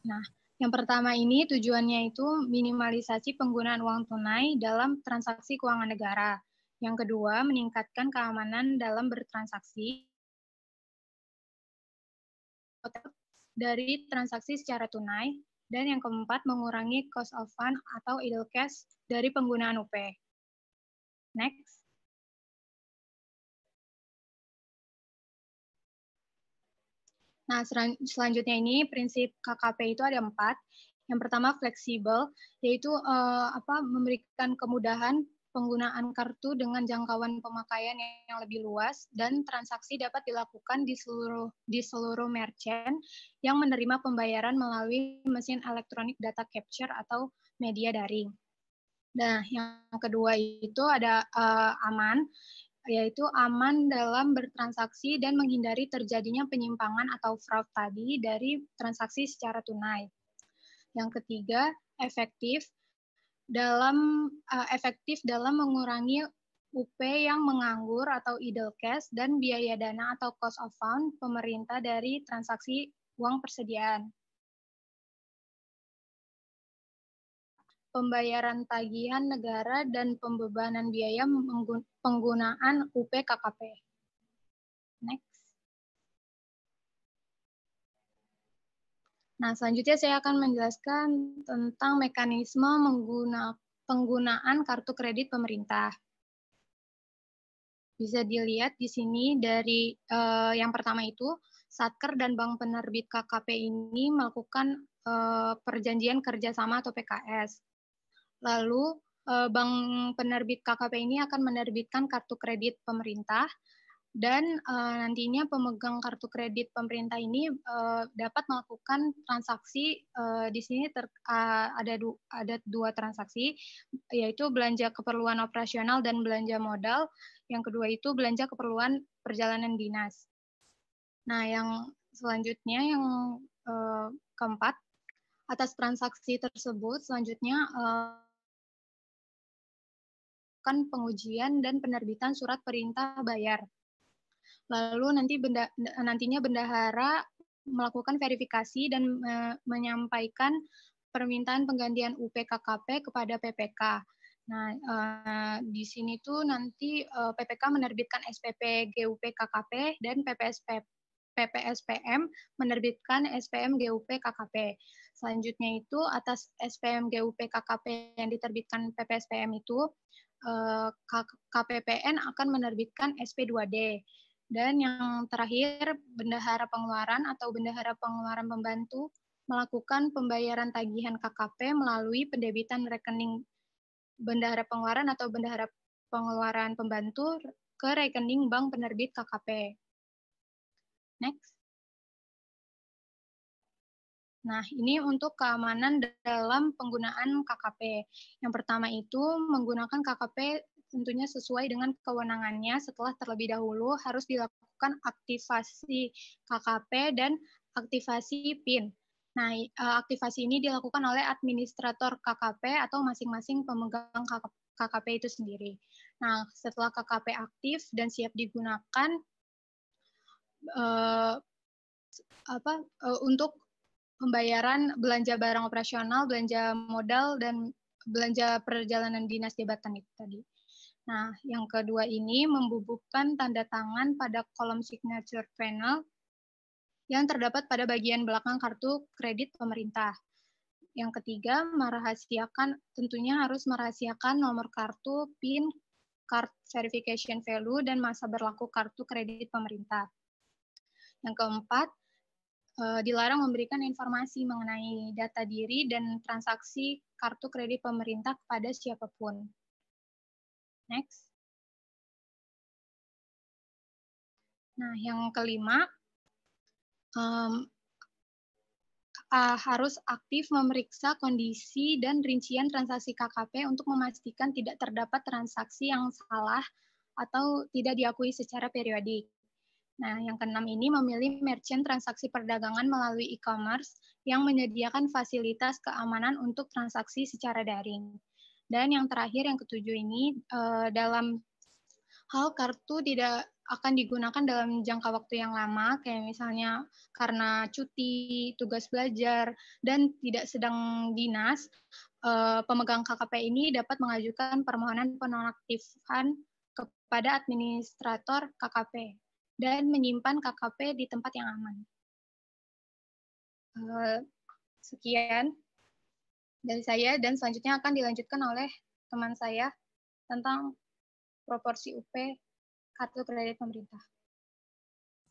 Nah, yang pertama ini tujuannya itu minimalisasi penggunaan uang tunai dalam transaksi keuangan negara. Yang kedua, meningkatkan keamanan dalam bertransaksi dari transaksi secara tunai. Dan yang keempat, mengurangi cost of fund atau idle cash dari penggunaan UP. Next. Nah, selanjutnya ini prinsip KKP itu ada 4. Yang pertama fleksibel, yaitu memberikan kemudahan penggunaan kartu dengan jangkauan pemakaian yang lebih luas dan transaksi dapat dilakukan di seluruh merchant yang menerima pembayaran melalui mesin elektronik data capture atau media daring. Nah, yang kedua itu ada aman, yaitu aman dalam bertransaksi dan menghindari terjadinya penyimpangan atau fraud tadi dari transaksi secara tunai. Yang ketiga, efektif dalam mengurangi UP yang menganggur atau idle cash dan biaya dana atau cost of fund pemerintah dari transaksi uang persediaan. Pembayaran tagihan negara dan pembebanan biaya penggunaan UP KKP. Next. Nah, selanjutnya saya akan menjelaskan tentang mekanisme penggunaan kartu kredit pemerintah. Bisa dilihat di sini dari yang pertama itu, Satker dan Bank Penerbit KKP ini melakukan perjanjian kerjasama atau PKS. Lalu Bank Penerbit KKP ini akan menerbitkan kartu kredit pemerintah dan nantinya pemegang kartu kredit pemerintah ini dapat melakukan transaksi di sini ada dua transaksi, yaitu belanja keperluan operasional dan belanja modal. Yang kedua itu belanja keperluan perjalanan dinas. Nah, yang selanjutnya yang keempat, atas transaksi tersebut selanjutnya kan pengujian dan penerbitan surat perintah bayar. Lalu nantinya bendahara melakukan verifikasi dan menyampaikan permintaan penggantian UPKKP kepada PPK. Nah, di sini tuh nanti PPK menerbitkan SPP GUP KKP dan PPSPM menerbitkan SPM GUP KKP. Selanjutnya itu atas SPM GUP KKP yang diterbitkan PPSPM itu KPPN akan menerbitkan SP2D. Dan yang terakhir, bendahara pengeluaran atau bendahara pengeluaran pembantu melakukan pembayaran tagihan KKP melalui pendebitan rekening bendahara pengeluaran atau bendahara pengeluaran pembantu ke rekening bank penerbit KKP. Next. Nah, ini untuk keamanan dalam penggunaan KKP. Yang pertama itu menggunakan KKP tentunya sesuai dengan kewenangannya setelah terlebih dahulu harus dilakukan aktivasi KKP dan aktivasi PIN. Nah, aktivasi ini dilakukan oleh administrator KKP atau masing-masing pemegang KKP itu sendiri. Nah, setelah KKP aktif dan siap digunakan untuk pembayaran belanja barang operasional, belanja modal, dan belanja perjalanan dinas jabatan itu tadi. Nah, yang kedua ini membubuhkan tanda tangan pada kolom signature panel yang terdapat pada bagian belakang kartu kredit pemerintah. Yang ketiga, tentunya harus merahasiakan nomor kartu, PIN, card verification value, dan masa berlaku kartu kredit pemerintah. Yang keempat, dilarang memberikan informasi mengenai data diri dan transaksi kartu kredit pemerintah kepada siapapun. Next. Nah, yang kelima, harus aktif memeriksa kondisi dan rincian transaksi KKP untuk memastikan tidak terdapat transaksi yang salah atau tidak diakui secara periodik. Nah, yang keenam ini memilih merchant transaksi perdagangan melalui e-commerce yang menyediakan fasilitas keamanan untuk transaksi secara daring. Dan yang terakhir, yang ketujuh ini, dalam hal kartu tidak akan digunakan dalam jangka waktu yang lama, kayak misalnya karena cuti, tugas belajar, dan tidak sedang dinas, pemegang KKP ini dapat mengajukan permohonan penonaktifan kepada administrator KKP dan menyimpan KKP di tempat yang aman. Sekian dari saya, dan selanjutnya akan dilanjutkan oleh teman saya tentang proporsi UP kartu kredit pemerintah.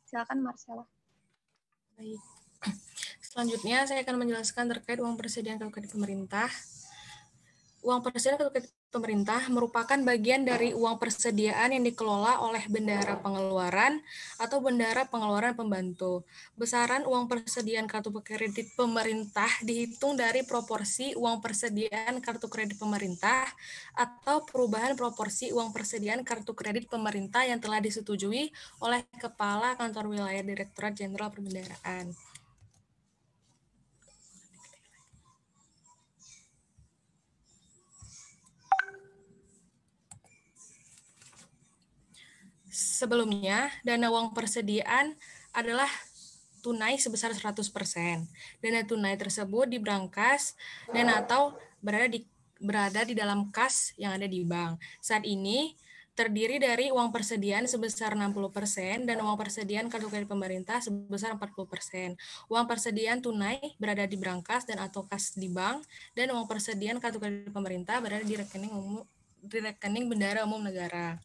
Silakan Marcella. Baik. Selanjutnya saya akan menjelaskan terkait uang persediaan kartu kredit pemerintah. Uang persediaan kartu kredit pemerintah merupakan bagian dari uang persediaan yang dikelola oleh bendahara pengeluaran atau bendahara pengeluaran pembantu. Besaran uang persediaan kartu kredit pemerintah dihitung dari proporsi uang persediaan kartu kredit pemerintah atau perubahan proporsi uang persediaan kartu kredit pemerintah yang telah disetujui oleh Kepala Kantor Wilayah Direktorat Jenderal Perbendaharaan. Sebelumnya, dana uang persediaan adalah tunai sebesar 100%. Dana tunai tersebut diberangkas dan atau berada di dalam kas yang ada di bank. Saat ini terdiri dari uang persediaan sebesar 60% dan uang persediaan kartu kredit pemerintah sebesar 40%. Uang persediaan tunai berada di berangkas dan atau kas di bank, dan uang persediaan kartu kredit pemerintah berada di rekening bendahara umum negara.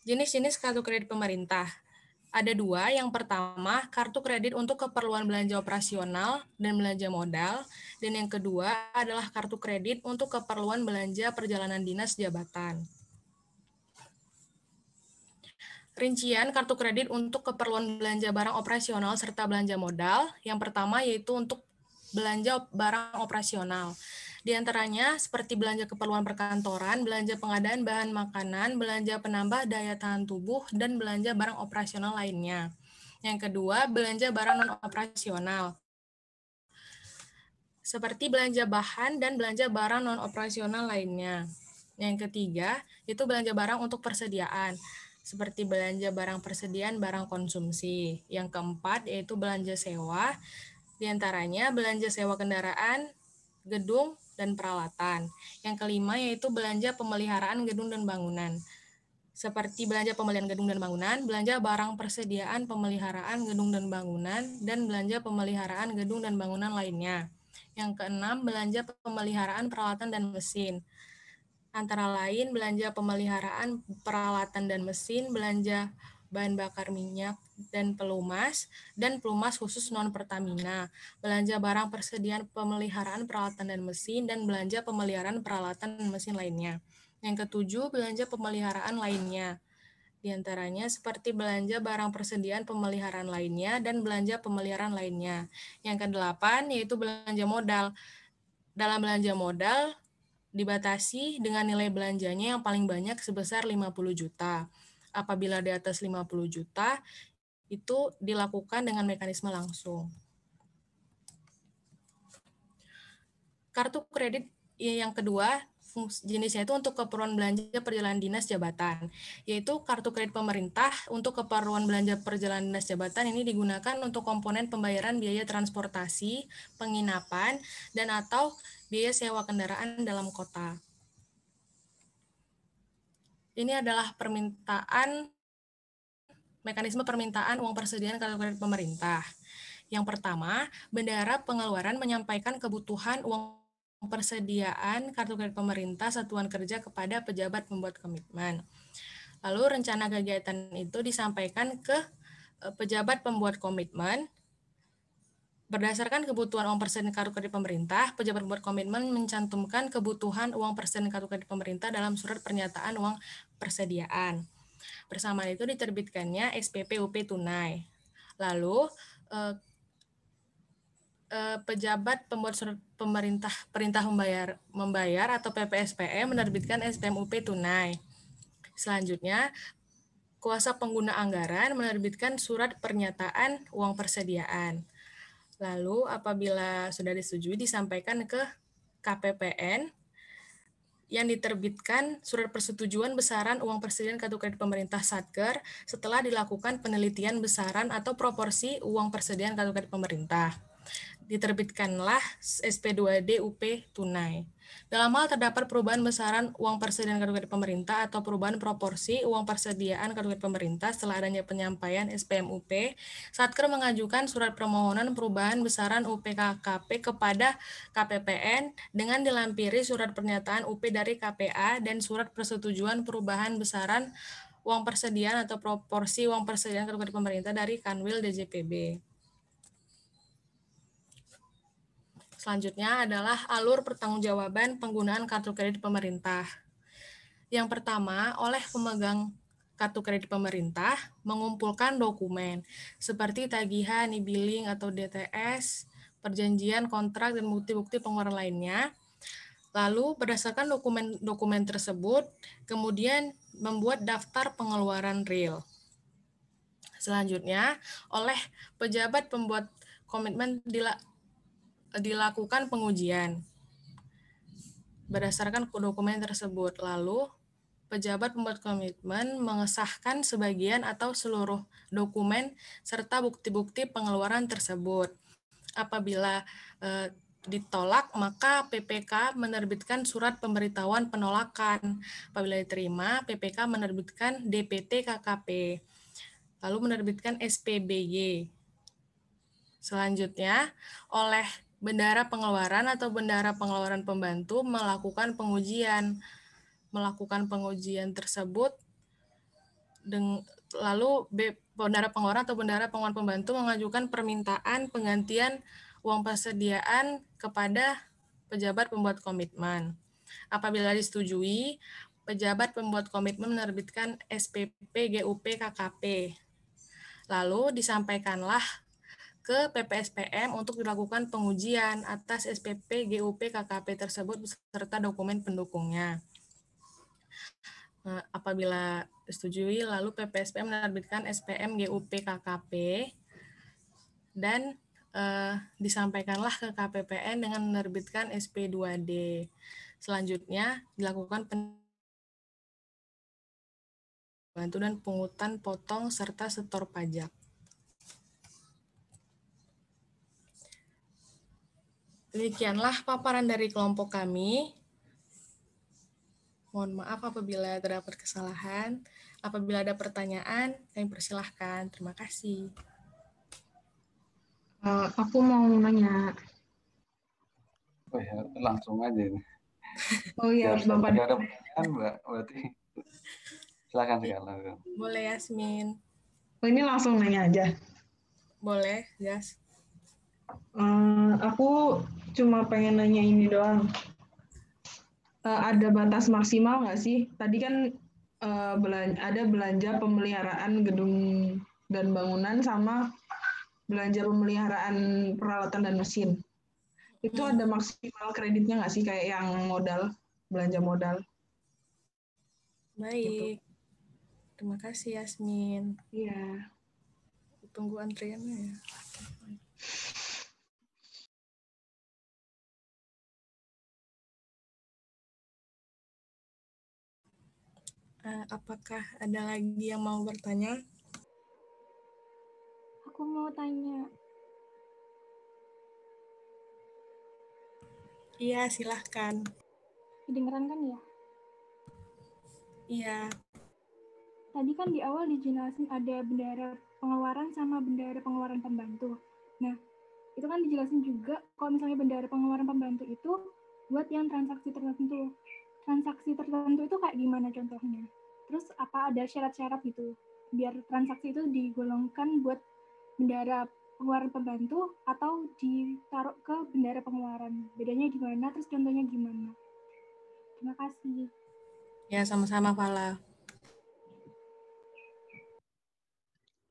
Jenis-jenis kartu kredit pemerintah. Ada dua. Yang pertama, kartu kredit untuk keperluan belanja operasional dan belanja modal. Dan yang kedua adalah kartu kredit untuk keperluan belanja perjalanan dinas jabatan. Rincian kartu kredit untuk keperluan belanja barang operasional serta belanja modal. Yang pertama yaitu untuk belanja barang operasional. Di antaranya seperti belanja keperluan perkantoran, belanja pengadaan bahan makanan, belanja penambah daya tahan tubuh, dan belanja barang operasional lainnya. Yang kedua, belanja barang non-operasional. Seperti belanja bahan dan belanja barang non-operasional lainnya. Yang ketiga, itu belanja barang untuk persediaan. Seperti belanja barang persediaan barang konsumsi. Yang keempat, yaitu belanja sewa. Di antaranya belanja sewa kendaraan, gedung, dan peralatan. Yang kelima yaitu belanja pemeliharaan gedung dan bangunan. Seperti belanja pembelian gedung dan bangunan, belanja barang persediaan pemeliharaan gedung dan bangunan, dan belanja pemeliharaan gedung dan bangunan lainnya. Yang keenam, belanja pemeliharaan peralatan dan mesin. Antara lain belanja pemeliharaan peralatan dan mesin, belanja bahan bakar minyak dan pelumas khusus non-Pertamina, belanja barang persediaan pemeliharaan peralatan dan mesin, dan belanja pemeliharaan peralatan dan mesin lainnya. Yang ketujuh, belanja pemeliharaan lainnya. Di antaranya seperti belanja barang persediaan pemeliharaan lainnya dan belanja pemeliharaan lainnya. Yang kedelapan, yaitu belanja modal. Dalam belanja modal, dibatasi dengan nilai belanjanya yang paling banyak sebesar 50 juta. Apabila di atas 50 juta, itu dilakukan dengan mekanisme langsung. Kartu kredit yang kedua, jenisnya itu untuk keperluan belanja perjalanan dinas jabatan, yaitu kartu kredit pemerintah untuk keperluan belanja perjalanan dinas jabatan ini digunakan untuk komponen pembayaran biaya transportasi, penginapan, dan atau biaya sewa kendaraan dalam kota. Ini adalah mekanisme permintaan uang persediaan kartu kredit pemerintah. Yang pertama, bendahara pengeluaran menyampaikan kebutuhan uang persediaan kartu kredit pemerintah satuan kerja kepada pejabat pembuat komitmen. Lalu rencana kegiatan itu disampaikan ke pejabat pembuat komitmen. Berdasarkan kebutuhan uang persediaan kartu kredit pemerintah, pejabat pembuat komitmen mencantumkan kebutuhan uang persediaan kartu kredit pemerintah dalam surat pernyataan uang persediaan. Bersamaan itu diterbitkannya SPP UP tunai. Lalu pejabat pembuat surat perintah membayar atau PPSPM menerbitkan SPM UP tunai. Selanjutnya, kuasa pengguna anggaran menerbitkan surat pernyataan uang persediaan. Lalu apabila sudah disetujui disampaikan ke KPPN yang diterbitkan surat persetujuan besaran uang persediaan kartu kredit pemerintah Satker setelah dilakukan penelitian besaran atau proporsi uang persediaan kartu kredit pemerintah. Diterbitkanlah SP2D UP tunai. Dalam hal terdapat perubahan besaran uang persediaan kartu kredit pemerintah atau perubahan proporsi uang persediaan kartu kredit pemerintah setelah adanya penyampaian SPMUP, Satker mengajukan surat permohonan perubahan besaran UPKKP kepada KPPN dengan dilampiri surat pernyataan UP dari KPA dan surat persetujuan perubahan besaran uang persediaan atau proporsi uang persediaan kartu kredit pemerintah dari Kanwil DJPB. Selanjutnya adalah alur pertanggungjawaban penggunaan kartu kredit pemerintah. Yang pertama, oleh pemegang kartu kredit pemerintah mengumpulkan dokumen seperti tagihan, e-billing atau DTS, perjanjian kontrak dan bukti-bukti pengeluaran lainnya. Lalu berdasarkan dokumen tersebut, kemudian membuat daftar pengeluaran real. Selanjutnya, oleh pejabat pembuat komitmen dilakukan pengujian berdasarkan dokumen tersebut. Lalu, pejabat pembuat komitmen mengesahkan sebagian atau seluruh dokumen serta bukti-bukti pengeluaran tersebut. Apabila ditolak, maka PPK menerbitkan surat pemberitahuan penolakan. Apabila diterima, PPK menerbitkan DPT KKP, lalu menerbitkan SPBY. Selanjutnya, oleh bendahara pengeluaran atau bendahara pengeluaran pembantu melakukan pengujian. Melakukan pengujian tersebut, lalu bendahara pengeluaran atau bendahara pengeluaran pembantu mengajukan permintaan penggantian uang persediaan kepada pejabat pembuat komitmen. Apabila disetujui, pejabat pembuat komitmen menerbitkan SPP GUP KKP. Lalu disampaikanlah ke PPSPM untuk dilakukan pengujian atas SPP GUP KKP tersebut beserta dokumen pendukungnya. Apabila disetujui, lalu PPSPM menerbitkan SPM GUP KKP dan disampaikanlah ke KPPN dengan menerbitkan SP2D. Selanjutnya dilakukan bantu dan pungutan potong serta setor pajak. Demikianlah paparan dari kelompok kami. Mohon maaf apabila terdapat kesalahan. Apabila ada pertanyaan, kami persilahkan. Terima kasih. Aku mau nanya. Oh ya, langsung aja ini. Oh iya, Bapak. Ada pertanyaan, Mbak. Berarti silakan sekarang. Boleh, Yasmin. Oh, ini langsung nanya aja. Boleh, Jas. Aku cuma pengen nanya ini doang. Ada batas maksimal nggak sih? Tadi kan ada belanja pemeliharaan gedung dan bangunan sama belanja pemeliharaan peralatan dan mesin. Itu ada maksimal kreditnya nggak sih kayak yang modal, belanja modal? Baik. Gitu. Terima kasih, Yasmin. Iya. Tunggu antriannya ya. Apakah ada lagi yang mau bertanya? Aku mau tanya. Iya, silahkan. Kedengeran kan ya? Iya. Tadi kan di awal dijelasin ada bendahara pengeluaran sama bendahara pengeluaran pembantu. Nah, itu kan dijelasin juga kalau misalnya bendahara pengeluaran pembantu itu buat yang transaksi tertentu. Transaksi tertentu itu kayak gimana contohnya? Terus apa ada syarat-syarat gitu biar transaksi itu digolongkan buat bendahara pengeluaran pembantu atau ditaruh ke bendahara pengeluaran? Bedanya di mana? Terus contohnya gimana? Terima kasih. Ya, sama-sama, Fala.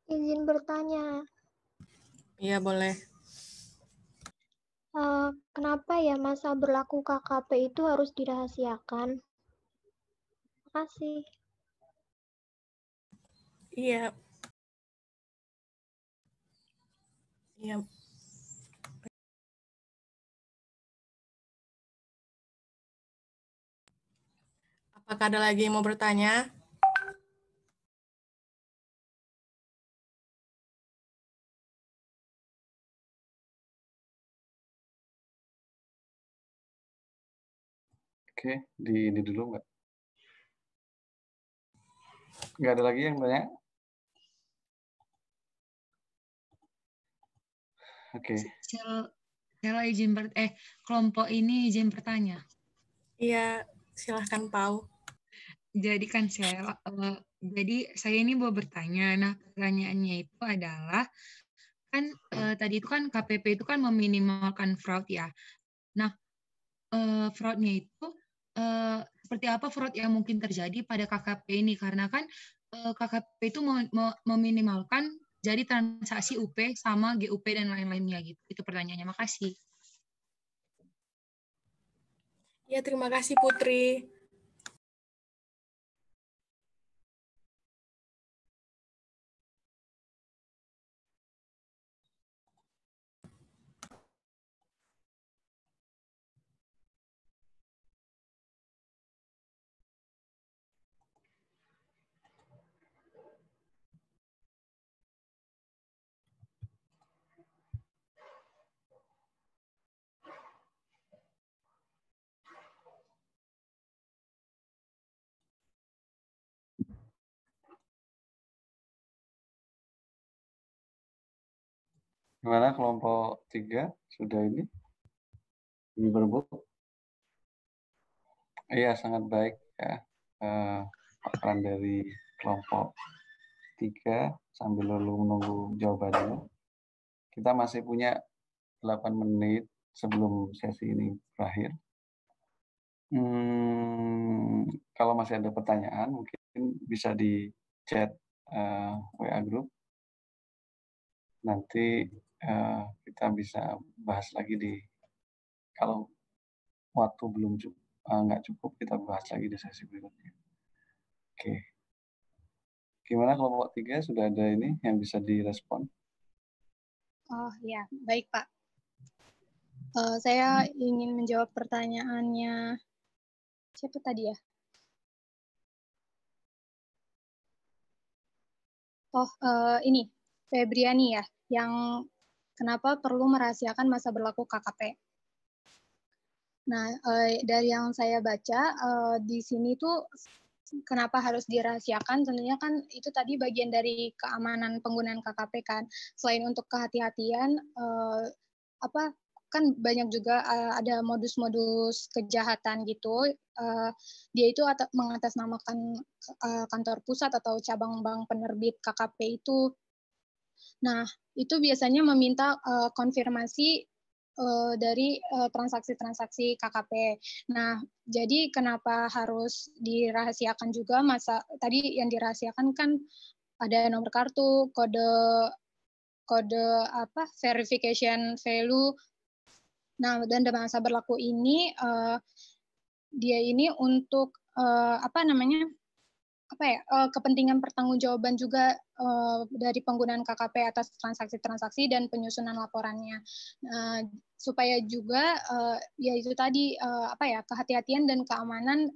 Izin bertanya. Iya, boleh. Kenapa ya masa berlaku KKP itu harus dirahasiakan? Terima kasih. Iya. Iya. Apakah ada lagi yang mau bertanya? Oke, ini dulu nggak? Nggak ada lagi yang tanya? Oke. Sela izin kelompok ini izin bertanya. Iya, silahkan Pau. Jadi kan jadi saya ini mau bertanya. Nah, pertanyaannya itu adalah kan tadi itu kan KPP itu kan meminimalkan fraud ya. Nah, fraudnya itu seperti apa fraud yang mungkin terjadi pada KKP ini? Karena kan KKP itu meminimalkan jadi transaksi UP sama GUP dan lain-lainnya gitu. Itu pertanyaannya. Makasih. Ya, terima kasih Putri. Gimana kelompok 3 sudah ini? Berbuk? Iya, sangat baik ya. Paparan dari kelompok 3 sambil lalu menunggu jawabannya. Kita masih punya 8 menit sebelum sesi ini berakhir. Kalau masih ada pertanyaan, mungkin bisa di chat WA group. Nanti kita bisa bahas lagi kalau waktu belum nggak cukup, kita bahas lagi di sesi berikutnya. Oke. Gimana kelompok 3 sudah ada ini yang bisa direspon? Oh ya, baik Pak. Saya ingin menjawab pertanyaannya siapa tadi ya? Oh, ini Febriani ya, yang kenapa perlu merahasiakan masa berlaku KKP. Nah, dari yang saya baca, di sini tuh kenapa harus dirahasiakan? Tentunya kan itu tadi bagian dari keamanan penggunaan KKP kan. Selain untuk kehati-hatian, kan banyak juga ada modus-modus kejahatan gitu. Dia itu mengatasnamakan kantor pusat atau cabang bank penerbit KKP itu. Nah, itu biasanya meminta konfirmasi dari transaksi-transaksi KKP. Nah, jadi kenapa harus dirahasiakan juga tadi yang dirahasiakan kan ada nomor kartu, kode verification value. Nah, dan masa berlaku ini dia ini untuk kepentingan pertanggungjawaban juga dari penggunaan KKP atas transaksi-transaksi dan penyusunan laporannya, supaya juga ya itu tadi kehati-hatian dan keamanan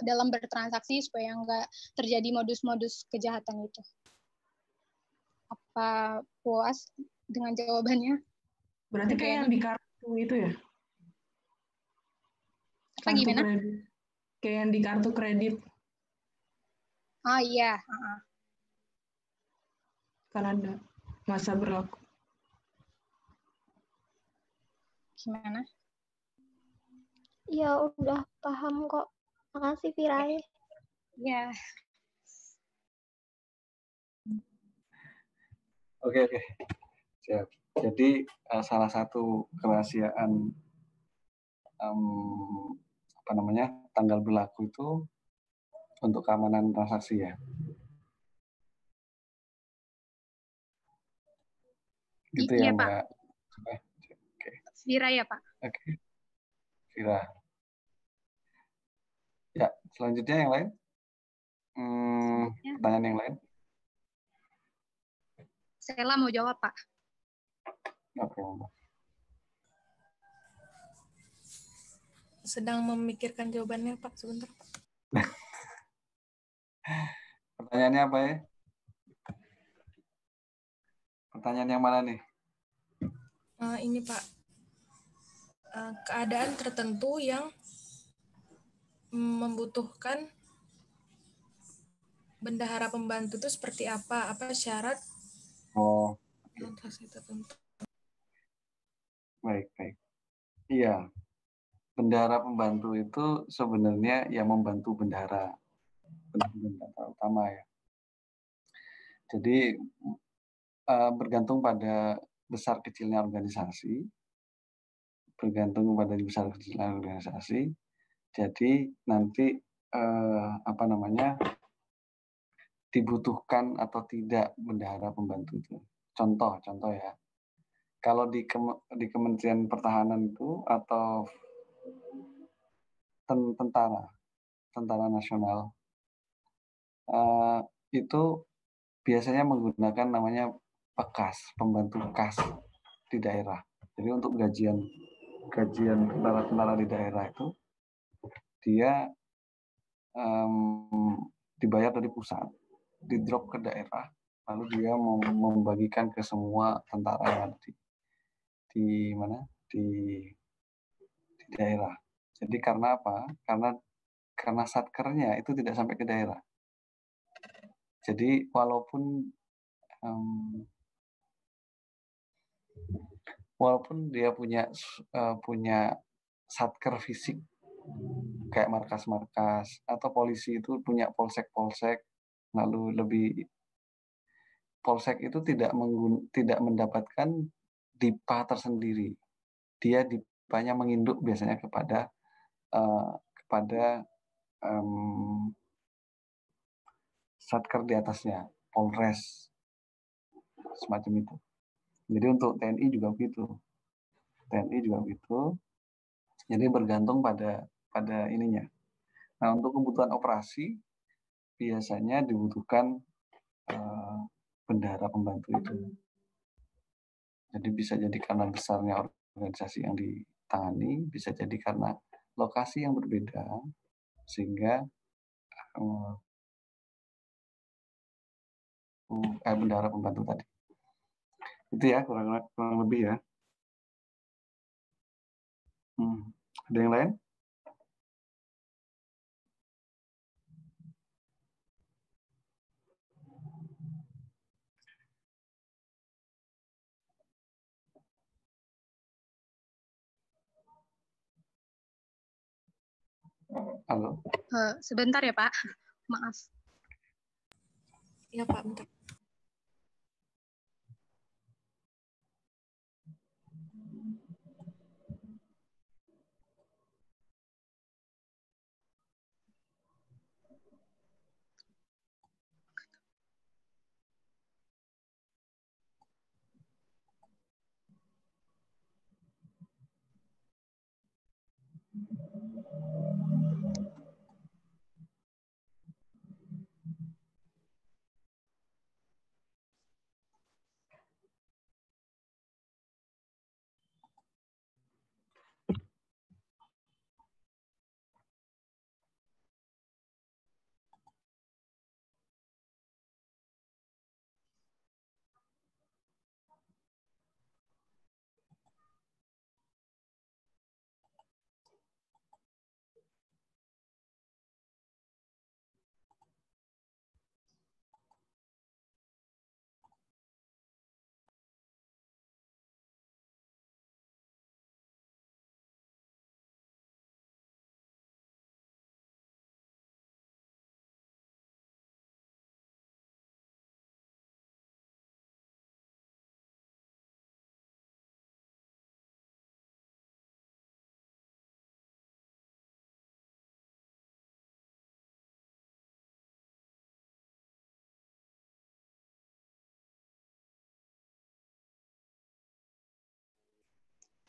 dalam bertransaksi supaya nggak terjadi modus-modus kejahatan itu. Apa puas dengan jawabannya? Berarti kayak yang di kartu itu ya? Apa gimana? Kredit. Kayak yang di kartu kredit. Oh iya. Kan ada masa berlaku. Gimana? Ya udah paham kok. Makasih Virai. Ya. Oke. Siap. Jadi salah satu kerahasiaan tanggal berlaku itu untuk keamanan transaksi ya. Gitu ya, Iya, Mbak. Pak. Oke. Vira ya, Pak. Oke. Vira. Ya, selanjutnya yang lain. Pertanyaan yang lain. Sela mau jawab, Pak. Oke, Mbak. Sedang memikirkan jawabannya, Pak. Sebentar, Pak. Pertanyaannya apa ya? Pertanyaan yang mana nih? Ini Pak, keadaan tertentu yang membutuhkan bendahara pembantu itu seperti apa? Apa syarat Oh, transaksi tertentu? baik. Iya, bendahara pembantu itu sebenarnya yang membantu bendahara utama ya. Jadi bergantung pada besar kecilnya organisasi, Jadi nanti dibutuhkan atau tidak bendahara pembantu itu. Contoh ya. Kalau di Kementerian Pertahanan itu atau tentara nasional itu biasanya menggunakan namanya pembantu kas di daerah. Jadi untuk gajian tentara-tentara di daerah itu dia dibayar dari pusat, di drop ke daerah, lalu dia membagikan ke semua tentara yang ada di mana di daerah. Jadi karena apa? Karena satkernya itu tidak sampai ke daerah. Jadi walaupun dia punya satker fisik kayak markas-markas atau polisi itu punya polsek, lalu polsek itu tidak mendapatkan dipa tersendiri. Dia dipanya menginduk biasanya kepada satker di atasnya, Polres, semacam itu. Jadi untuk TNI juga begitu. Jadi bergantung pada ininya. Nah, untuk kebutuhan operasi biasanya dibutuhkan bendahara pembantu itu. Jadi bisa jadi karena besarnya organisasi yang ditangani, bisa jadi karena lokasi yang berbeda, sehingga bendahara pembantu tadi. Itu ya kurang lebih ya. Ada yang lain? Halo. Sebentar ya Pak, maaf. Iya Pak, bentar.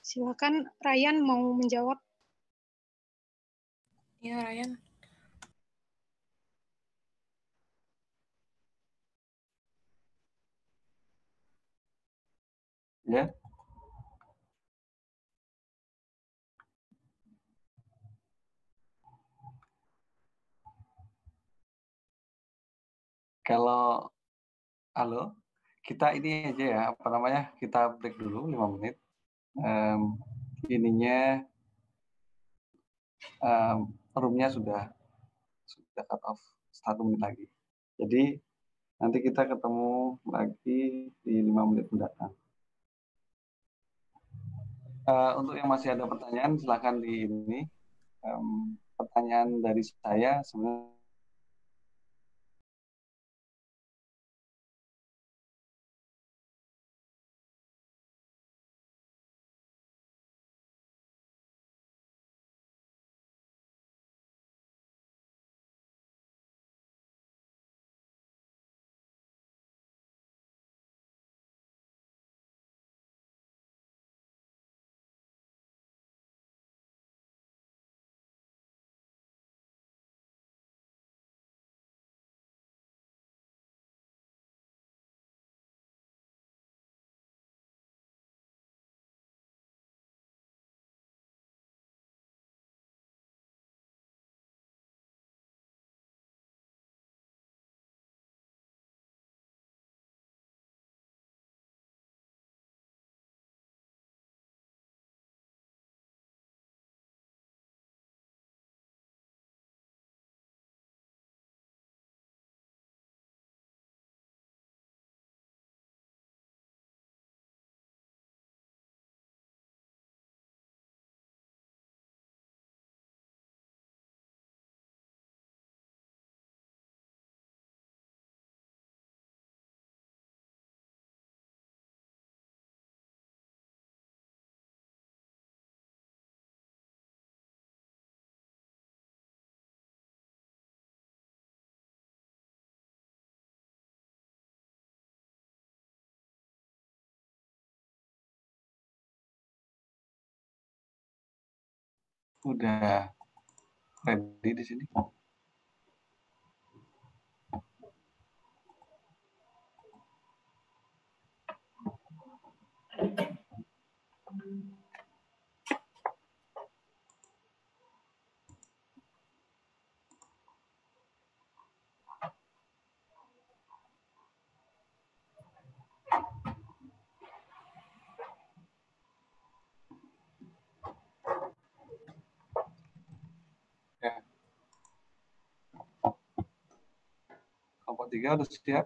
Silakan Ryan mau menjawab. Iya Ryan. Ya. Kalau halo, kita ini aja ya, apa namanya? Kita break dulu 5 menit. Ininya roomnya sudah cut off 1 menit lagi. Jadi nanti kita ketemu lagi di 5 menit mendatang. Untuk yang masih ada pertanyaan, silakan di ini. Pertanyaan dari saya sebenarnya udah ready di sini. Ya. Kelompok 3 udah siap?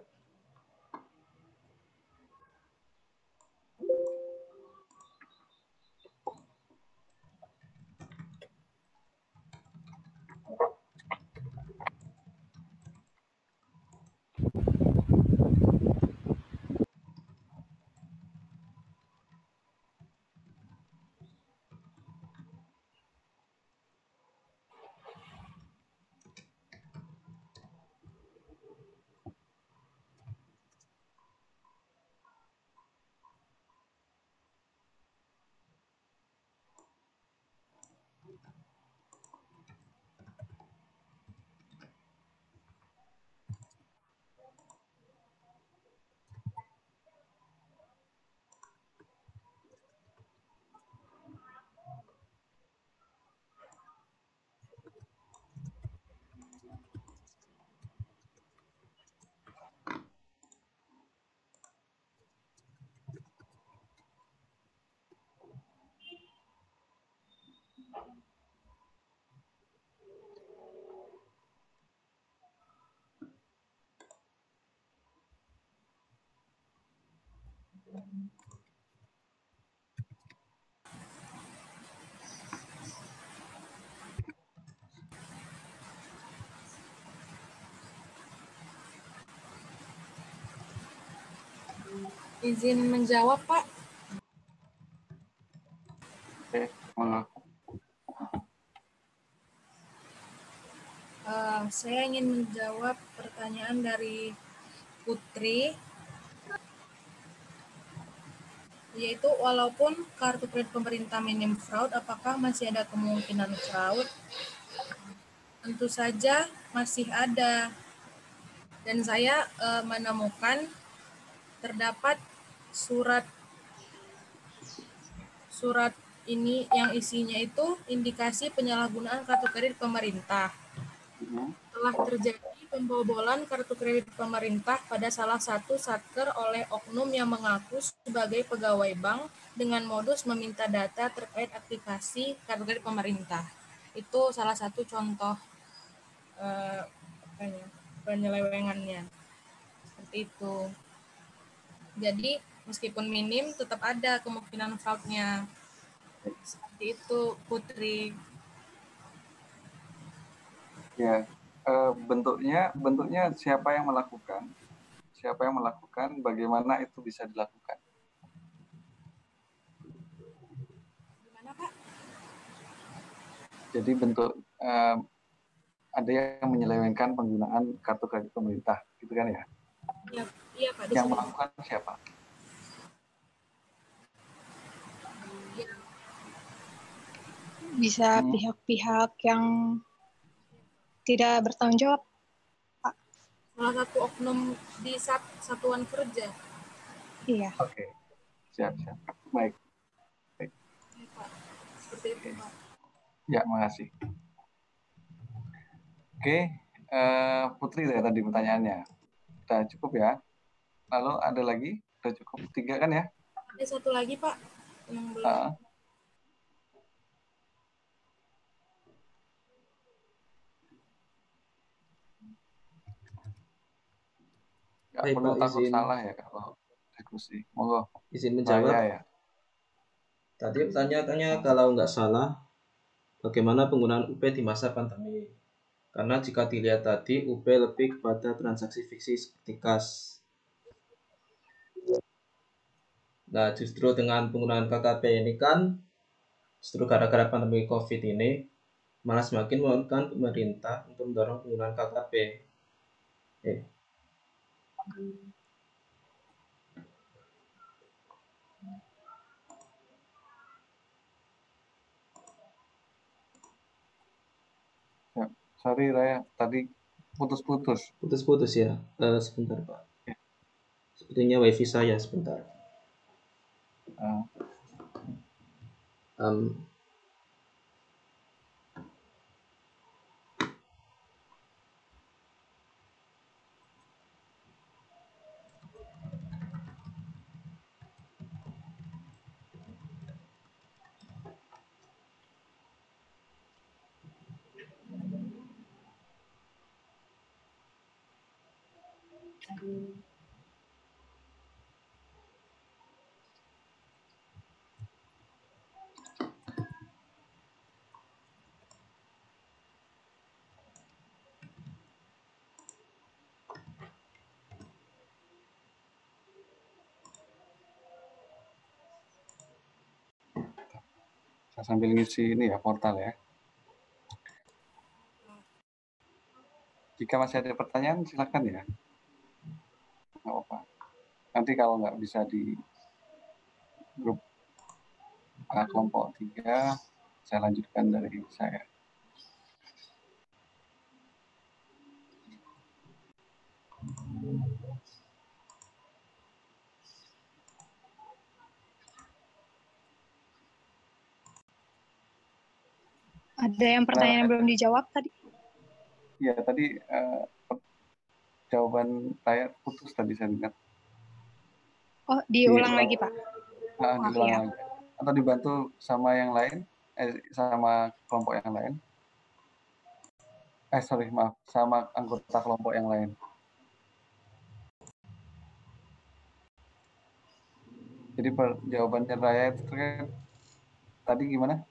Izin menjawab, Pak. Oke, Saya ingin menjawab pertanyaan dari Putri, yaitu walaupun kartu kredit pemerintah minim fraud, apakah masih ada kemungkinan fraud? Tentu saja masih ada. Dan saya menemukan terdapat surat ini yang isinya itu indikasi penyalahgunaan kartu kredit pemerintah. Telah terjadi pembobolan kartu kredit pemerintah pada salah satu satker oleh oknum yang mengaku sebagai pegawai bank dengan modus meminta data terkait aplikasi kartu kredit pemerintah. Itu salah satu contoh penyelewengannya. Seperti itu. Jadi meskipun minim tetap ada kemungkinan fraudnya. Seperti itu, Putri. Ya, bentuknya siapa yang melakukan? Siapa yang melakukan? Bagaimana itu bisa dilakukan? Gimana, Pak? Jadi bentuk ada yang menyelewengkan penggunaan kartu kredit pemerintah, gitu kan ya? Iya Pak. Yang melakukan siapa? Bisa pihak-pihak yang tidak bertanggung jawab, Pak. Salah satu oknum di satuan kerja. Iya. Oke, siap. Baik. Iya, Pak. Seperti itu, Pak. Ya, makasih. Oke, Putri ya tadi pertanyaannya. Sudah cukup ya? Lalu ada lagi? Sudah cukup 3 kan ya? Ada satu lagi, Pak, yang belum. Nggak Baik, perlu Pak, takut izin salah ya kalau diskusi. Monggo. menjawab. Bahaya ya. Tadi pertanyaannya kalau nggak salah, bagaimana penggunaan UP di masa pandemi? Karena jika dilihat tadi, UP lebih kepada transaksi fiksi seperti kas. Nah, justru dengan penggunaan KKP ini kan, justru gara-gara pandemi COVID ini, malah semakin memerlukan pemerintah untuk mendorong penggunaan KKP. Ya, sorry Raya, tadi putus-putus. Putus-putus ya. Sebentar Pak. Sepertinya wifi saya sebentar. Saya sambil ngisi ini ya portal ya. Jika masih ada pertanyaan silakan ya. Nggak apa-apa. Nanti kalau nggak bisa di grup kelompok 3, saya lanjutkan dari saya. Ada yang pertanyaan belum dijawab tadi? Iya, tadi jawaban saya putus tadi saya ingat. Oh, diulang lagi, Pak? Diulang iya. lagi. Atau dibantu sama yang lain, sama kelompok yang lain. Maaf, sama anggota kelompok yang lain. Jadi jawabannya Raya itu tadi gimana?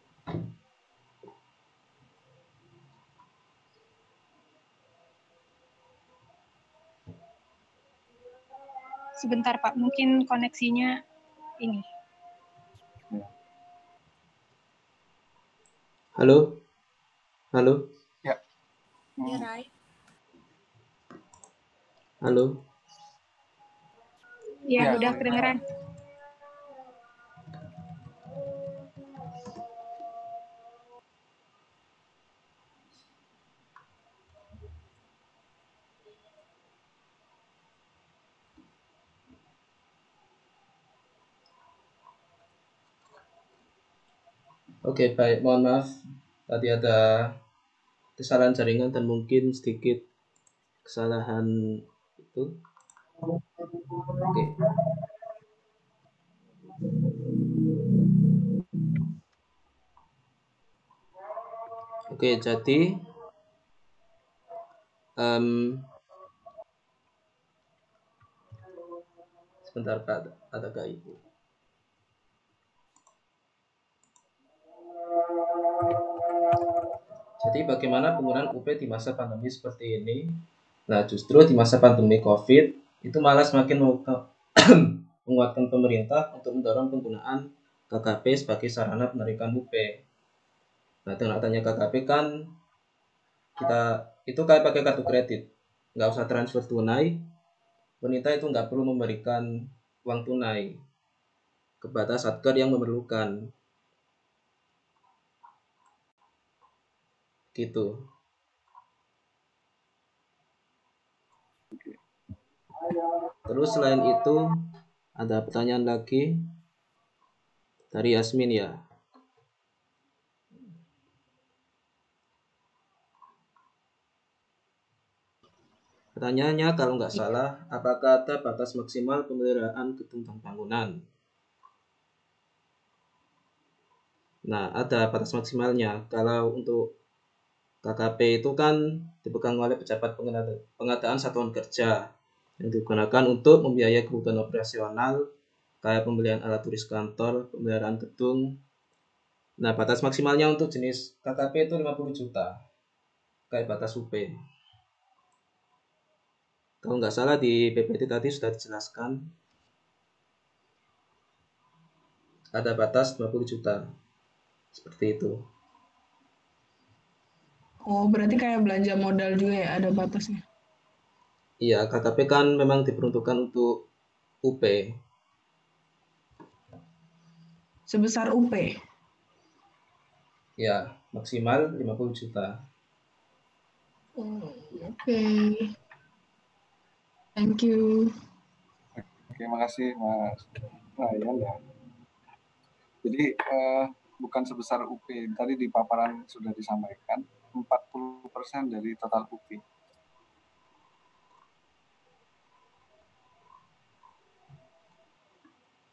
Sebentar Pak, mungkin koneksinya ini. Halo? Ya. Ya, Rai. Halo? Ya, udah kedengeran. Oke, baik. Mohon maaf. Tadi ada kesalahan jaringan dan mungkin sedikit kesalahan itu. Oke. Oke, jadi sebentar Kak, ada Kak Ibu. Jadi bagaimana penggunaan UP di masa pandemi seperti ini? Nah, justru di masa pandemi COVID itu malah semakin menguatkan pemerintah untuk mendorong penggunaan KKP sebagai sarana penarikan UP. Nah, dengan adanya KKP kan kita itu kayak pakai kartu kredit, nggak usah transfer tunai, pemerintah itu nggak perlu memberikan uang tunai kepada satker yang memerlukan, gitu. Terus selain itu ada pertanyaan lagi dari Yasmin ya. Pertanyaannya kalau nggak salah, apakah ada batas maksimal pemeliharaan gedung dan bangunan? Nah, ada batas maksimalnya. Kalau untuk KKP itu kan dipegang oleh pejabat pengadaan satuan kerja yang digunakan untuk membiayai kebutuhan operasional kayak pembelian alat tulis kantor, pemeliharaan gedung. Nah, batas maksimalnya untuk jenis KKP itu 50 juta. Kayak batas UP. Kalau nggak salah di PPT tadi sudah dijelaskan. Ada batas 50 juta. Seperti itu. Oh, berarti kayak belanja modal juga ya, ada batasnya. Iya, KKP kan memang diperuntukkan untuk UP. Sebesar UP? Ya, maksimal 50 juta. Oke. Thank you. Oke, makasih Mas Ryan ya. Jadi bukan sebesar UP, tadi di paparan sudah disampaikan 40% dari total UP.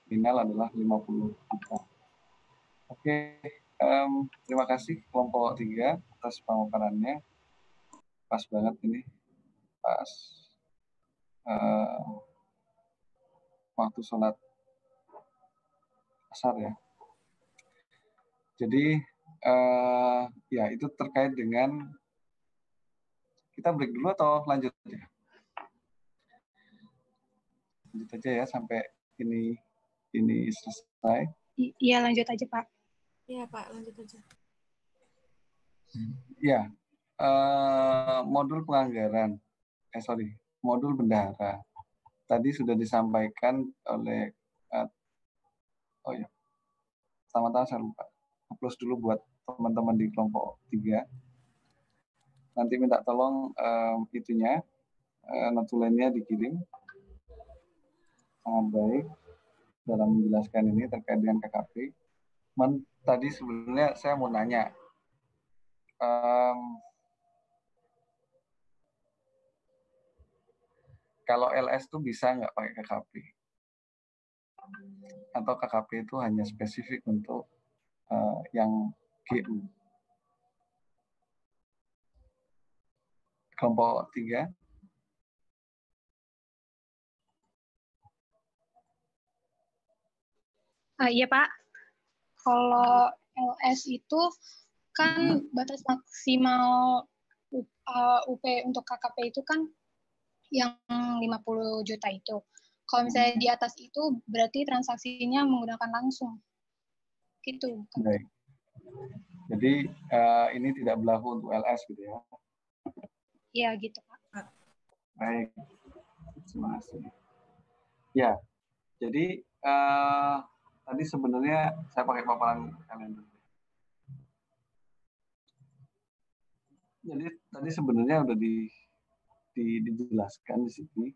Final adalah 50 juta. Oke, terima kasih kelompok 3 atas pemaparannya. Pas banget ini, pas waktu sholat asar ya. Jadi ya itu terkait dengan, kita break dulu atau lanjut ya? Lanjut aja ya sampai ini selesai. Iya, lanjut aja, Pak. Iya, Pak, lanjut aja. Ya, modul penganggaran, modul bendahara. Tadi sudah disampaikan oleh, oh ya, pertama-tama saya lupa. Applause dulu buat teman-teman di kelompok 3. Nanti minta tolong itunya, notulennya dikirim. Sangat baik dalam menjelaskan ini terkait dengan KKP. Tadi sebenarnya saya mau nanya, kalau LS itu bisa nggak pakai KKP? Atau KKP itu hanya spesifik untuk yang GU? Kelompok 3. Iya, Pak. Kalau LS itu kan batas maksimal UP untuk KKP itu kan yang 50 juta itu. Kalau misalnya di atas itu berarti transaksinya menggunakan langsung. Gitu. Baik. Jadi ini tidak berlaku untuk LS gitu ya? Iya, gitu Pak. Baik. Terima kasih. Ya, jadi tadi sebenarnya saya pakai paparan kalian dulu. Jadi tadi sebenarnya udah dijelaskan di sini.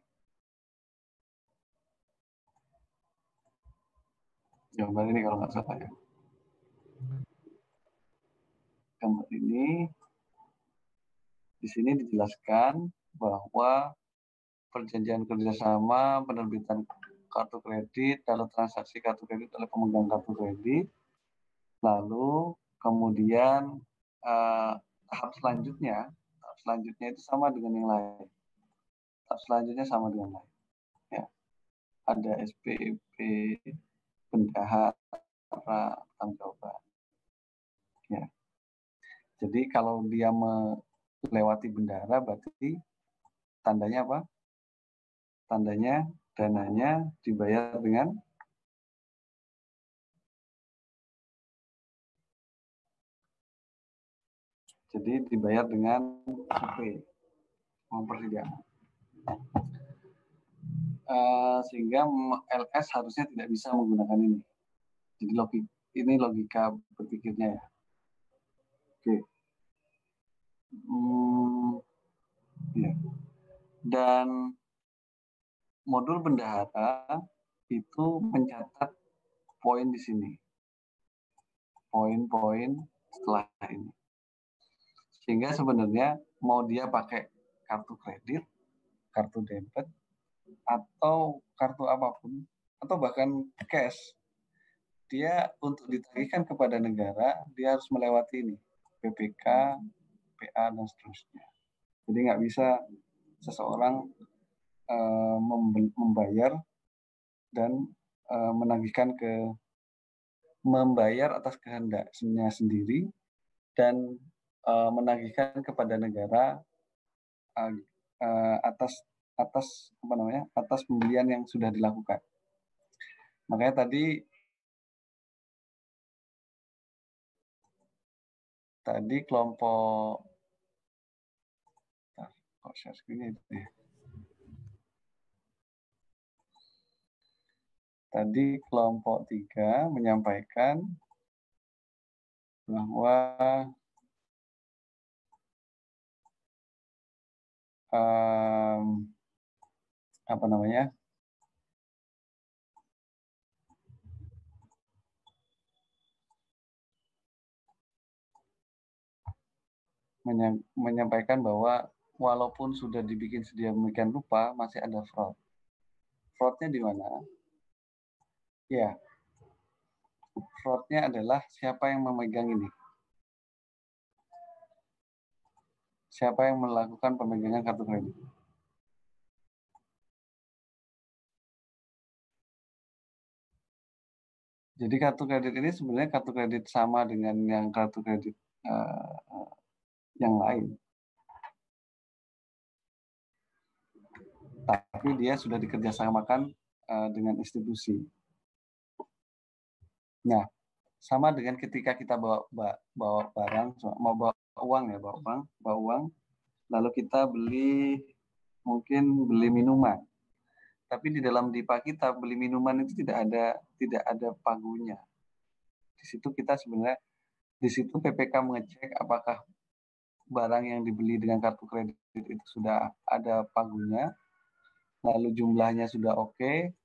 Jawaban ini kalau nggak salah ya. Gambar ini di sini dijelaskan bahwa perjanjian kerjasama, penerbitan kartu kredit, lalu transaksi kartu kredit oleh pemegang kartu kredit, lalu kemudian tahap selanjutnya itu sama dengan yang lain. Tahap selanjutnya sama dengan lain. Ya. Ada SPP, bendahara, tanggapan. Ya. Jadi kalau dia melewati bendahara berarti tandanya apa? Tandanya dananya dibayar dengan UP, uang persediaan. Sehingga LS harusnya tidak bisa menggunakan ini. Jadi ini logika berpikirnya ya. Oke. Ya. Dan modul bendahara itu mencatat poin di sini. Poin-poin setelah ini. Sehingga sebenarnya mau dia pakai kartu kredit, kartu debit, atau kartu apapun, atau bahkan cash, dia untuk ditagihkan kepada negara, dia harus melewati ini, PPK, PA, dan seterusnya. Jadi nggak bisa seseorang membayar dan membayar atas kehendaknya sendiri dan menagihkan kepada negara atas pembelian yang sudah dilakukan. Makanya tadi kelompok share screen itu ya. Tadi kelompok 3 menyampaikan bahwa menyampaikan bahwa walaupun sudah dibikin sedemikian rupa, masih ada fraud. Fraudnya di mana? Ya, fraudnya adalah siapa yang memegang ini. Siapa yang melakukan pemegangan kartu kredit. Jadi kartu kredit ini sebenarnya kartu kredit sama dengan yang kartu kredit yang lain. Tapi dia sudah dikerjasamakan dengan institusi. Nah, sama dengan ketika kita bawa barang, mau bawa uang, lalu kita mungkin beli minuman. Tapi di dalam DIPA kita beli minuman itu tidak ada pagunya. Di situ PPK mengecek apakah barang yang dibeli dengan kartu kredit itu sudah ada pagunya, lalu jumlahnya sudah oke,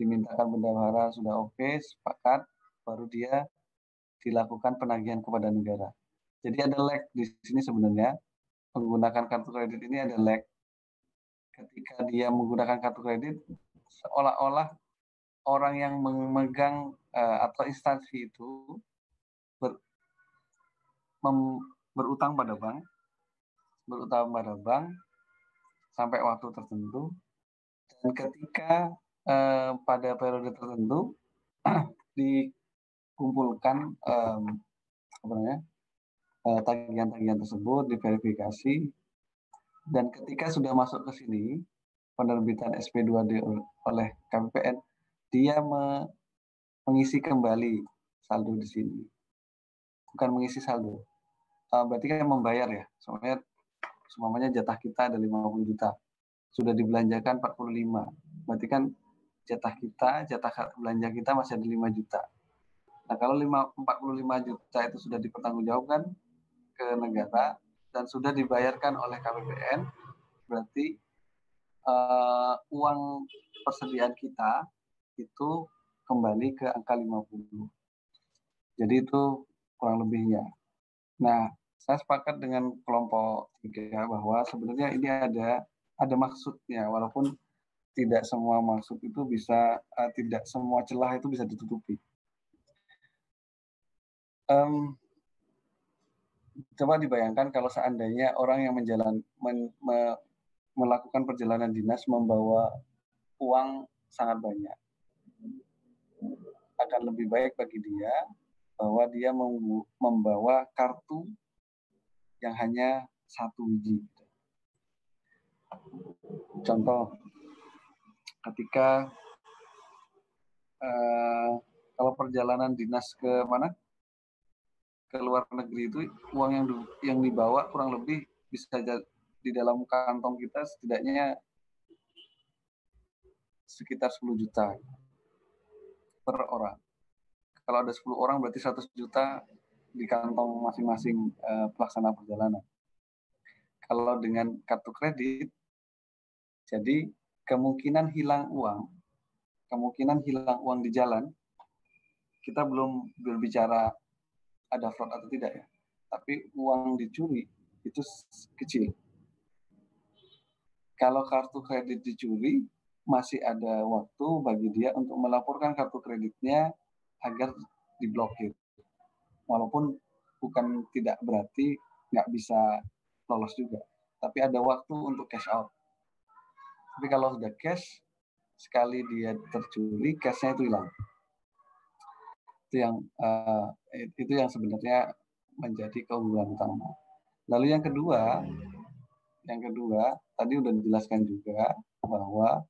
dimintakan bendahara sudah oke, sepakat, baru dia dilakukan penagihan kepada negara. Jadi ada lag di sini sebenarnya, menggunakan kartu kredit ini ada lag. Ketika dia menggunakan kartu kredit, seolah-olah orang yang memegang atau instansi itu berutang pada bank sampai waktu tertentu, dan ketika pada periode tertentu dikumpulkan tagihan-tagihan tersebut, diverifikasi, dan ketika sudah masuk ke sini penerbitan SP2D oleh KPPN, dia mengisi kembali saldo di sini, bukan mengisi saldo. Berarti kan membayar ya, soalnya semuanya jatah kita ada 50 juta, sudah dibelanjakan 45, berarti kan jatah belanja kita masih ada 5 juta. Nah, kalau 45 juta itu sudah dipertanggungjawabkan ke negara dan sudah dibayarkan oleh KPPN, berarti uang persediaan kita itu kembali ke angka 50. Jadi itu kurang lebihnya. Nah, Saya sepakat dengan kelompok 3 bahwa sebenarnya ini ada maksudnya, walaupun tidak semua maksud itu bisa, tidak semua celah itu bisa ditutupi. Coba dibayangkan kalau seandainya orang yang melakukan perjalanan dinas membawa uang sangat banyak. Akan lebih baik bagi dia bahwa dia membawa kartu yang hanya 1 biji. Contoh, ketika kalau perjalanan dinas ke mana? Ke luar negeri itu uang yang dibawa kurang lebih bisa di dalam kantong kita setidaknya sekitar 10 juta per orang. Kalau ada 10 orang berarti 100 juta di kantong masing-masing pelaksana perjalanan. Kalau dengan kartu kredit, jadi kemungkinan hilang uang di jalan, kita belum berbicara ada fraud atau tidak ya, tapi uang dicuri itu kecil. Kalau kartu kredit dicuri, masih ada waktu bagi dia untuk melaporkan kartu kreditnya agar diblokir. Walaupun bukan tidak berarti nggak bisa lolos juga, tapi ada waktu untuk cash out. Tapi kalau sudah cash, sekali dia tercuri, cashnya itu hilang. Itu yang sebenarnya menjadi keunggulan utama. Lalu yang kedua tadi udah dijelaskan juga bahwa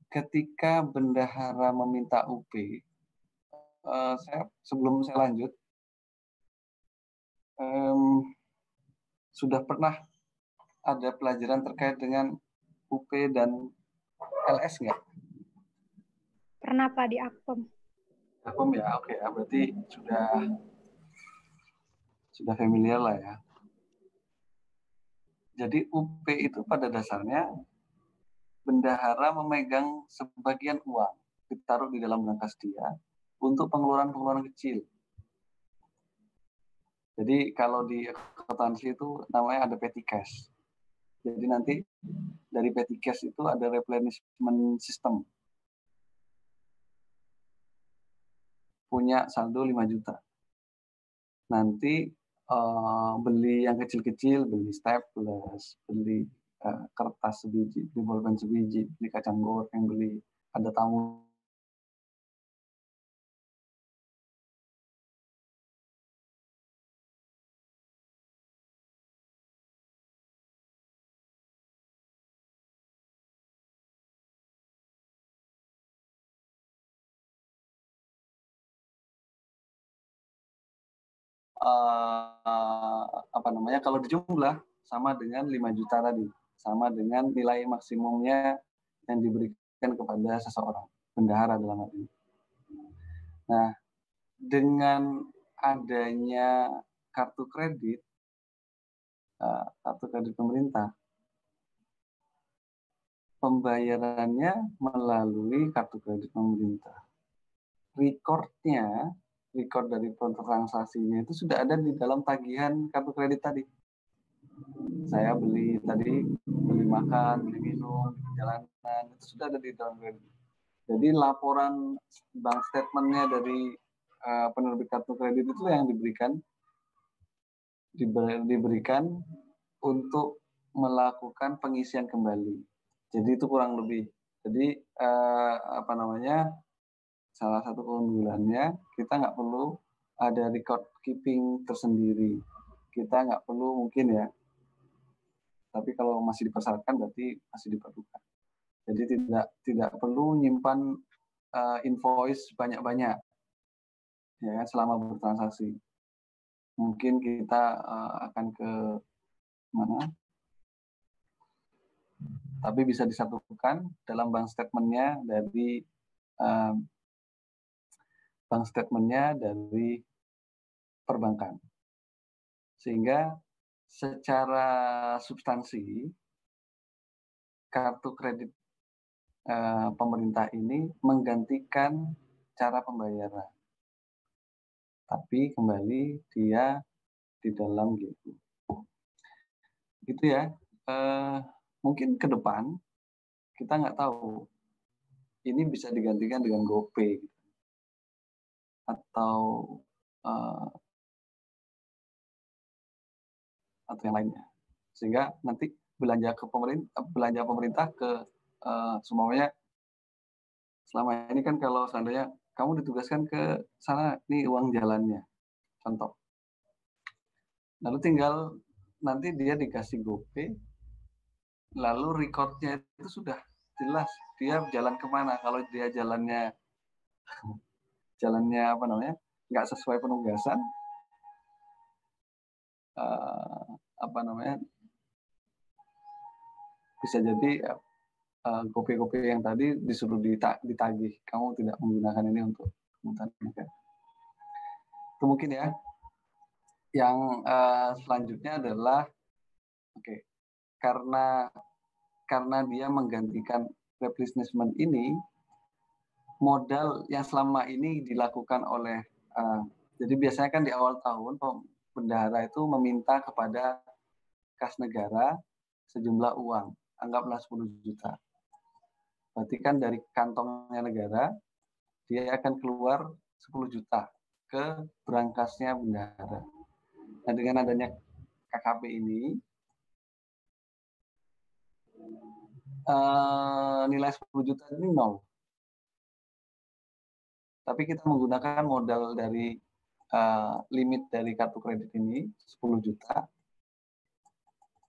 ketika bendahara meminta UP, sebelum saya lanjut, sudah pernah ada pelajaran terkait dengan UP dan LS nggak? Pernah Pak di Akpom. Akpom ya, oke ya, berarti sudah familiar lah ya. Jadi UP itu pada dasarnya bendahara memegang sebagian uang ditaruh di dalam berangkas dia untuk pengeluaran kecil. Jadi kalau di akuntansi itu namanya ada petty cash. Jadi nanti dari petty cash itu ada replenishment system. Punya saldo 5 juta. Nanti beli yang kecil-kecil, beli staples, beli kertas sebiji, beli bolpen sebiji, beli kacang goreng, beli ada tamu. Kalau dijumlah sama dengan 5 juta tadi, sama dengan nilai maksimumnya yang diberikan kepada seseorang, bendahara dalam hal ini. Nah, dengan adanya kartu kredit pemerintah, pembayarannya melalui kartu kredit pemerintah. Record dari transaksinya itu sudah ada di dalam tagihan kartu kredit tadi. Saya beli makan, beli minum, di perjalanan, itu sudah ada di dalam kredit. Jadi laporan bank statementnya dari penerbit kartu kredit itu yang diberikan untuk melakukan pengisian kembali. Jadi itu kurang lebih. Jadi salah satu keunggulannya kita nggak perlu ada record keeping tersendiri. Kita nggak perlu mungkin ya. Tapi kalau masih dipersyaratkan berarti masih diperlukan. Jadi tidak perlu nyimpan invoice banyak-banyak ya selama bertransaksi. Mungkin kita akan ke mana? Tapi bisa disatukan dalam bank statementnya dari perbankan. Sehingga secara substansi kartu kredit pemerintah ini menggantikan cara pembayaran. Tapi kembali dia di dalam gitu. Gitu ya. Mungkin ke depan kita nggak tahu ini bisa digantikan dengan GoPay gitu. Atau yang lainnya, sehingga nanti belanja pemerintah ke semuanya. Selama ini kan kalau seandainya kamu ditugaskan ke sana, nih uang jalannya, contoh. Lalu tinggal nanti dia dikasih GoPay, lalu recordnya itu sudah jelas dia jalan kemana. Kalau dia jalannya apa namanya nggak sesuai penugasan, bisa jadi GoPay yang tadi disuruh ditagih, kamu tidak menggunakan ini untuk kebutuhan negara. Itu mungkin ya. Yang selanjutnya adalah karena dia menggantikan replenishment ini, modal yang selama ini dilakukan oleh jadi biasanya kan di awal tahun bendahara itu meminta kepada kas negara sejumlah uang, anggaplah 10 juta. Berarti kan dari kantongnya negara, dia akan keluar 10 juta ke berangkasnya bendahara. Nah, dengan adanya KKP ini, nilai 10 juta ini nol. Tapi kita menggunakan modal dari limit dari kartu kredit ini, 10 juta.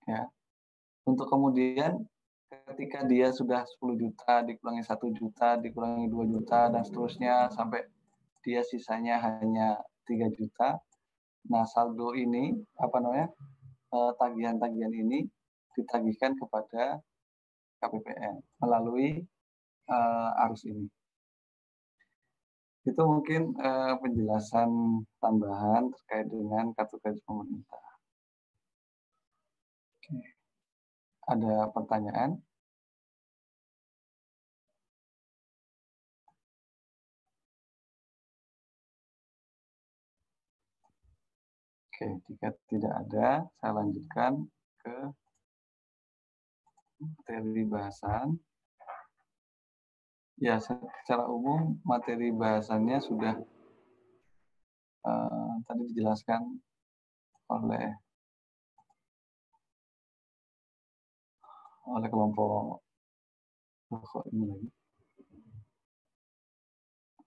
Ya. Untuk kemudian ketika dia sudah 10 juta, dikurangi 1 juta, dikurangi 2 juta, dan seterusnya, sampai dia sisanya hanya 3 juta. Nah, saldo ini, tagihan-tagihan ini ditagihkan kepada KPPN melalui arus ini. Itu mungkin penjelasan tambahan terkait dengan kartu kredit pemerintah. Oke. Ada pertanyaan? Oke, jika tidak ada, saya lanjutkan ke materi bahasan. Ya, secara umum materi bahasannya sudah tadi dijelaskan oleh kelompok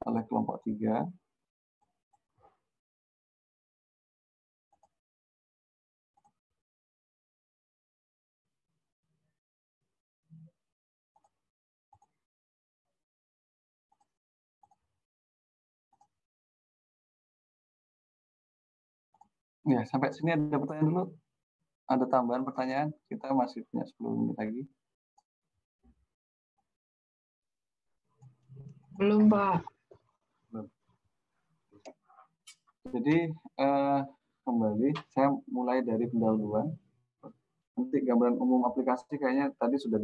oleh kelompok 3. Ya, sampai sini ada pertanyaan dulu? Ada tambahan pertanyaan? Kita masih punya 10 menit lagi. Belum, Pak. Belum. Jadi, kembali, saya mulai dari pendahuluan. Nanti gambaran umum aplikasi kayaknya tadi sudah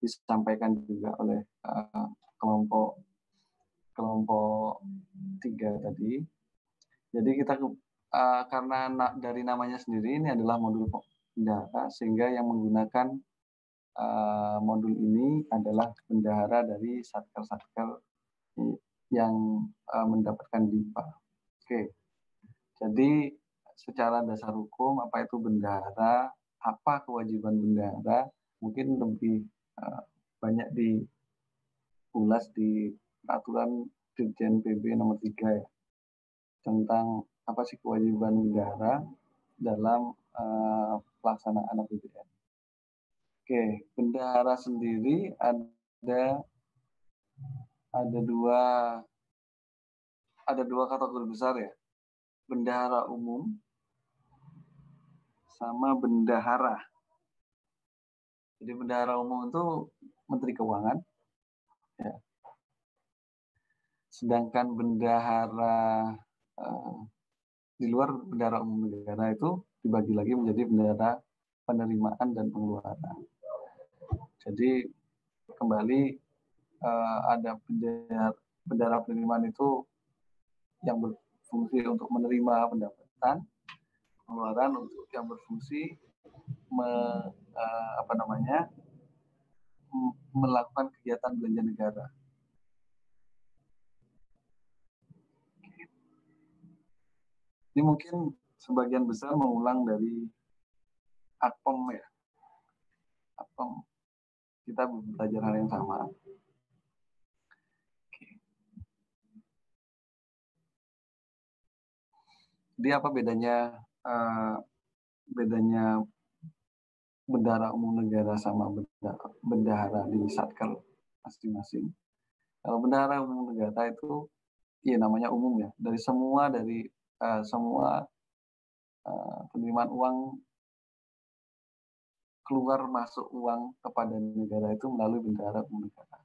disampaikan juga oleh kelompok 3 tadi. Jadi kita karena dari namanya sendiri ini adalah modul bendahara, sehingga yang menggunakan modul ini adalah bendahara dari satker-satker yang mendapatkan DIPA. Oke. Jadi secara dasar hukum apa itu bendahara, apa kewajiban bendahara, mungkin lebih banyak diulas di peraturan Dirjen PB nomor 3 ya, tentang apa sih kewajiban bendahara dalam pelaksanaan APBN. Oke, bendahara sendiri ada dua kategori besar ya, bendahara umum sama bendahara. Jadi bendahara umum itu Menteri Keuangan, ya. Sedangkan bendahara di luar bendahara umum negara itu dibagi lagi menjadi bendahara penerimaan dan pengeluaran. Jadi kembali ada bendahara penerimaan itu yang berfungsi untuk menerima pendapatan, pengeluaran untuk yang berfungsi melakukan kegiatan belanja negara. Ini mungkin sebagian besar mengulang dari Akpom ya. Akpom. Kita belajar hal yang sama. Jadi apa bedanya bendahara umum negara sama bendahara di Satker masing-masing? Kalau bendahara umum negara itu, ya namanya umum ya. Dari semua penerimaan uang, keluar masuk uang kepada negara itu melalui bendahara umum negara.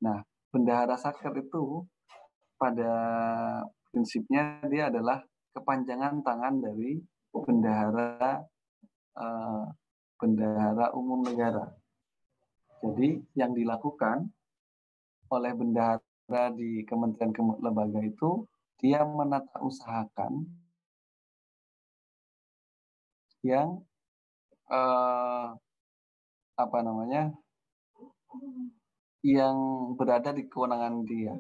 Nah, bendahara Satker itu pada prinsipnya dia adalah kepanjangan tangan dari bendahara umum negara. Jadi yang dilakukan oleh bendahara di kementerian lembaga itu, dia menata usahakan yang yang berada di kewenangan dia.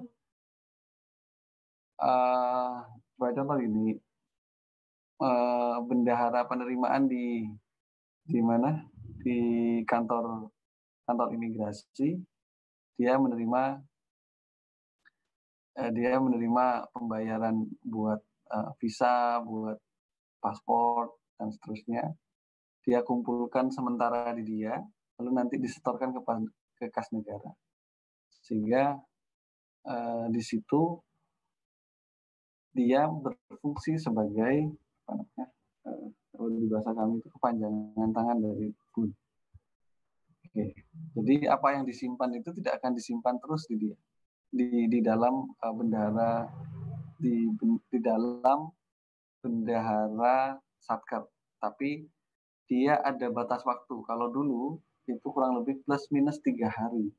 Contoh ini, bendahara penerimaan di mana? Di kantor imigrasi, dia menerima pembayaran buat visa, buat paspor dan seterusnya. Dia kumpulkan sementara di dia, lalu nanti disetorkan ke kas negara. Sehingga di situ dia berfungsi sebagai kalau di bahasa kami itu kepanjangan tangan dari BUN. Oke. Jadi apa yang disimpan itu tidak akan disimpan terus di dia, di dalam bendahara di dalam bendahara Satker, tapi dia ada batas waktu. Kalau dulu itu kurang lebih plus minus 3 hari.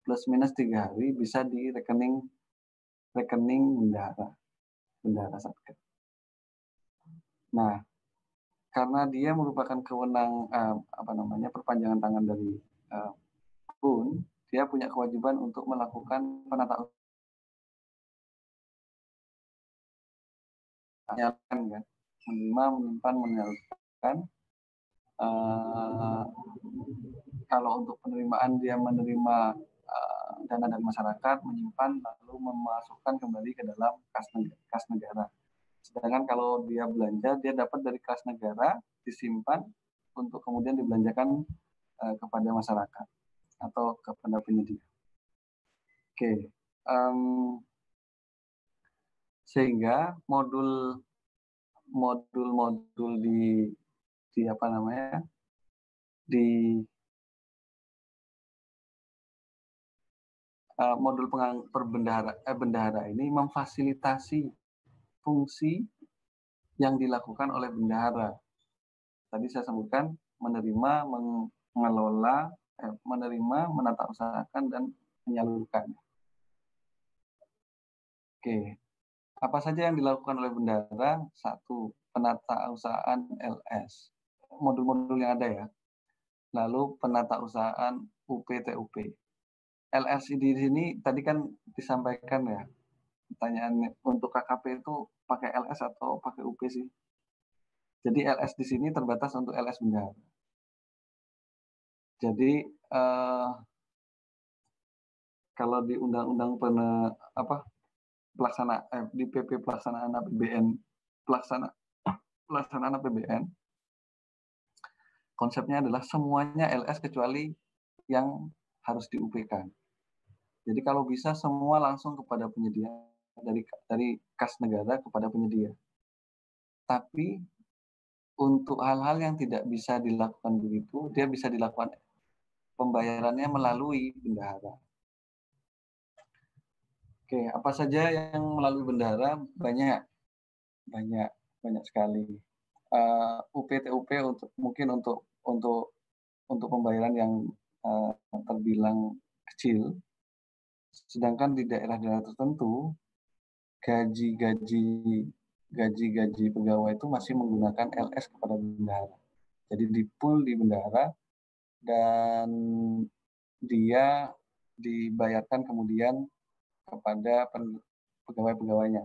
Plus minus 3 hari bisa di rekening bendahara Satker. Nah, karena dia merupakan kewenang perpanjangan tangan dari BUN, dia punya kewajiban untuk melakukan penataan kan, menerima, menyimpan, menyalurkan. Kalau untuk penerimaan dia menerima dana dari masyarakat, menyimpan, lalu memasukkan kembali ke dalam kas negara. Sedangkan kalau dia belanja, dia dapat dari kas negara, disimpan untuk kemudian dibelanjakan kepada masyarakat atau kepada penyedia. Oke. Sehingga modul modul bendahara ini memfasilitasi fungsi yang dilakukan oleh bendahara. Tadi saya sebutkan menerima, mengelola, menata usahakan, dan menyalurkan. Oke. Apa saja yang dilakukan oleh bendahara? 1. Penata usahaan LS. Modul-modul yang ada ya. Lalu penata usahaan UPTUP. LS di sini tadi kan disampaikan ya. Pertanyaannya, untuk KKP itu pakai LS atau pakai UP sih? Jadi LS di sini terbatas untuk LS bendahara. Jadi kalau di Undang-Undang di PP pelaksanaan APBN, konsepnya adalah semuanya LS kecuali yang harus di-UP-kan. Jadi kalau bisa semua langsung kepada penyedia, dari kas negara kepada penyedia. Tapi untuk hal-hal yang tidak bisa dilakukan begitu, dia bisa dilakukan pembayarannya melalui bendahara. Oke, apa saja yang melalui bendahara? Banyak sekali. UPTUP untuk pembayaran yang terbilang kecil, sedangkan di daerah-daerah tertentu gaji gaji-gaji pegawai itu masih menggunakan LS kepada bendahara. Jadi di-pool di bendahara dan dia dibayarkan kemudian kepada pegawai-pegawainya.